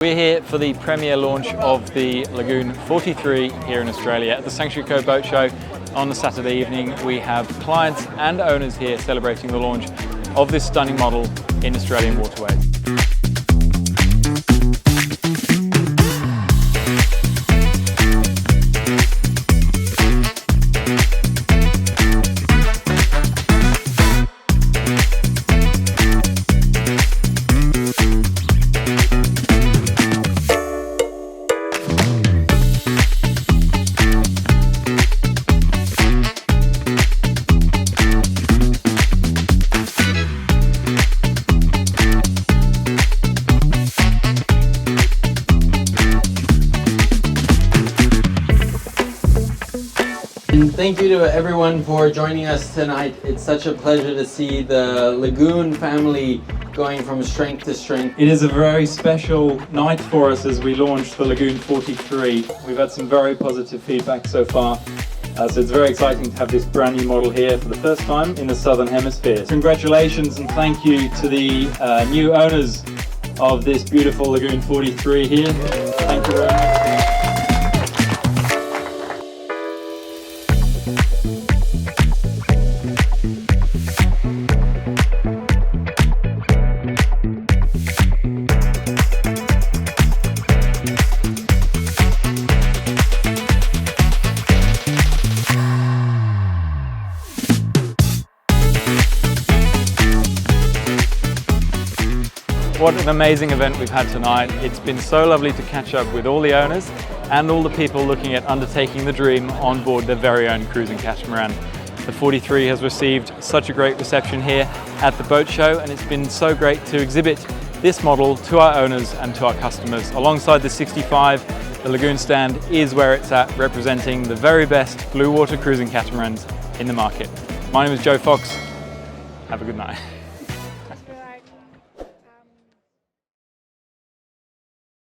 We're here for the premiere launch of the Lagoon 43 here in Australia at the Sanctuary Cove Boat Show. On the Saturday evening, we have clients and owners here celebrating the launch of this stunning model in Australian waterways. Thank you to everyone for joining us tonight. It's such a pleasure to see the Lagoon family going from strength to strength. It is a very special night for us as we launch the Lagoon 43. We've had some very positive feedback so far. So it's very exciting to have this brand new model here for the first time in the Southern Hemisphere. Congratulations and thank you to the new owners of this beautiful Lagoon 43 here. Thank you very much. What an amazing event we've had tonight. It's been so lovely to catch up with all the owners and all the people looking at undertaking the dream on board their very own cruising catamaran. The 43 has received such a great reception here at the boat show, and it's been so great to exhibit this model to our owners and to our customers. Alongside the 65, the Lagoon stand is where it's at, representing the very best blue water cruising catamarans in the market. My name is Joe Fox. Have a good night.